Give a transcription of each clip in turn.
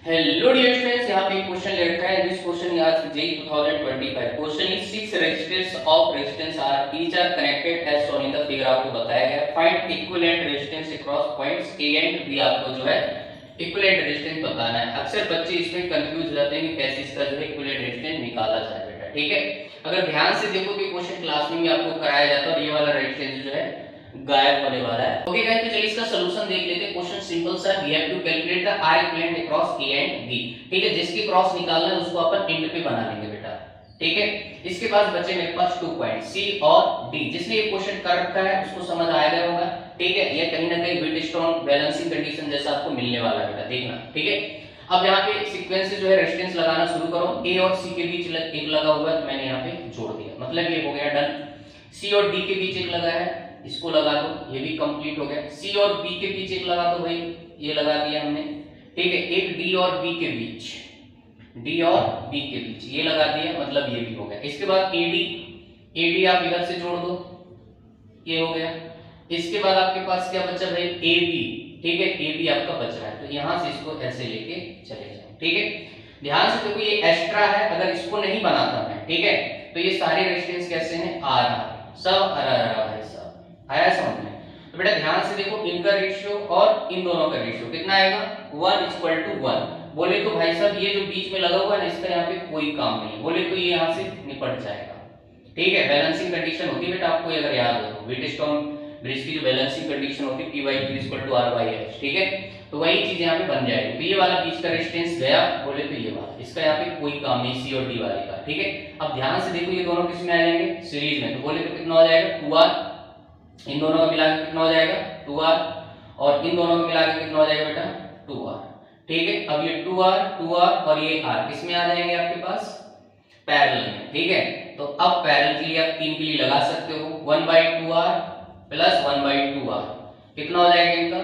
Hello dear students, यहाँ पे एक क्वेश्चन ले रखा है। दिस क्वेश्चन आज JEE 2025 question is 6 resistance of resistance R each are connected as shown in the figure. आपको बताया गया find equivalent resistance across points A and B. आपको जो है इक्विवेलेंट रेजिस्टेंस बताना है। अक्सर बच्चे इसमें कंफ्यूज हो जाते हैं कि कैसे इसका जो है इक्विवेलेंट रेजिस्टेंस निकाला जाए बेटा। ठीक है, अगर ध्यान से देखो कि क्वेश्चन क्लास में भी आपको कराया जाता है और ये वाला रेजिस्टेंस जो है गायब होने वाला है। ओके गाइस, तो चलिए इसका सॉल्यूशन देख लेते हैं। क्वेश्चन सिंपल सा, we have to calculate the R equivalent across A and B. ठीक है, जिसकी क्रॉस निकालना है उसको अपन इंड पे बना लेंगे बेटा। ठीक है, इसके बाद बचे मेरे पास 2 पॉइंट सी और डी। जिसने ये क्वेश्चन कर रखा है उसको समझ आ गया होगा। ठीक है, ये कहीं ना कहीं व्हीटस्टोन बैलेंसिंग कंडीशन जैसा आपको मिलने वाला है बेटा, देखना। ठीक है, अब यहाँ पे सीक्वेंस से जो है रेजिस्टेंस लगाना शुरू करो। ए और सी के बीच एक लगा हुआ है तो मैंने यहाँ पे जोड़ दिया, मतलब ये हो गया डन। सी और डी के बीच एक लगा है, इसको लगा दो, ये भी कंप्लीट हो गया। सी और बी के बीच एक लगा दो भाई, ये लगा दिया हमने। ठीक है, एक डी और बी के बीच, डी और बी के बीच ये लगा दिया, मतलब ये भी हो गया। इसके बाद एडी, एडी आप इधर से जोड़ दो, ये हो गया। इसके बाद आपके पास क्या बचा भाई, ए बी। ठीक है, ए बी आपका बच रहा है तो यहां से इसको ऐसे लेके चले जाओ। ठीक है, ध्यान से देखो ये एक्स्ट्रा है, अगर इसको नहीं बनाता मैं, ठीक है, तो ये सारे रेजिस्टेंस कैसे हैं, आर आर, सब आर आर भाई साहब, आया समझ में। तो बेटा ध्यान से देखो, इनका रेशियो और इन दोनों का रेशियो कितना आएगा, 1:1। बोले तो भाई साहब ये जो बीच में लगा हुआ है ना, इसका यहाँ पे कोई काम नहीं, बोले तो ये यहाँ से निपट जाएगा। ठीक है, बैलेंसिंग कंडीशन होती है बेटा, आपको अगर याद हो व्हीटस्टोन ब्रिज की जो बैलेंसिंग कंडीशन होती है P/Q = R/H। ठीक है, तो वही चीज यहाँ पे बन जाएगी। तो ये वाला बीच का रेजिस्टेंस गया, बोले तो ये वाला, इसका यहाँ पे कोई काम नहीं सी और डी वाले का। ठीक है, अब ध्यान से देखो ये दोनों किस में आ जाएंगे, सीरीज में। तो बोले तो कितना हो जाएगा, 2R। इन दोनों का मिला के कितना हो जाएगा, 2R, और इन दोनों का मिला के कितना हो जाएगा बेटा, 2R। ठीक है, अब ये 2R 2R और ये R किस में आ जाएंगे आपके पास, पैरेलल में। ठीक है, तो अब पैरेलल के लिए आप 3 के लिए लगा सकते हो, 1/2R प्लस 1/2R कितना हो जाएगा इनका,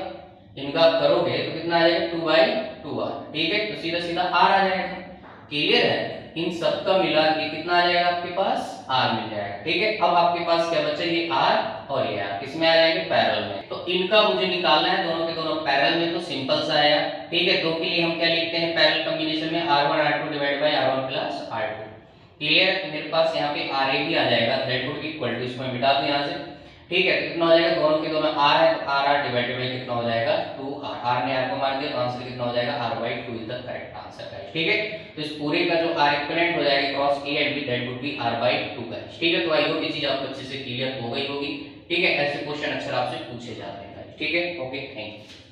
इनका आप करोगे तो कितना आ जाएगा, 2/2R। ठीक है, तो सीधा सीधा R आ जाएगा। क्लियर है, इन सबका मिला के कितना आ जाएगा आपके पास, R मिल जाएगा। ठीक है, अब आपके पास क्या बचा, ये R और ये R किसमें आ जाएंगे, पैरेलल में। तो इनका मुझे निकालना है, दोनों के दोनों पैरेलल में, तो सिंपल सा आया। ठीक है, दो के लिए हम क्या लिखते हैं, पैरेलल कॉम्बिनेशन में R1 R2 divide by R1 plus R2। Clear, मेरे पास यहाँ पे RA भी आ जाएगा, that would be equal to, इसको मैं मिटा दूं यहाँ से। ठीक है, कितना हो जाएगा, दोनों के दोनों R है तो RR डिवाइडेड बाय कितना हो जाएगा, 2R। R ने R को मार दिया तो आंसर कितना हो जाएगा, R/2 is the correct answer guys. ठीक है, तो इस पूरे का जो R इक्विवेलेंट हो जाएगा cross A and B, that would B R/2 guys. ठीक है, तो आई होप ये चीज आपको अच्छे से क्लियर हो गई होगी। ठीक है, ऐसे क्वेश्चन अक्सर आपसे पूछे जाते हैं गाइस। ठीक है, ओके, थैंक यू।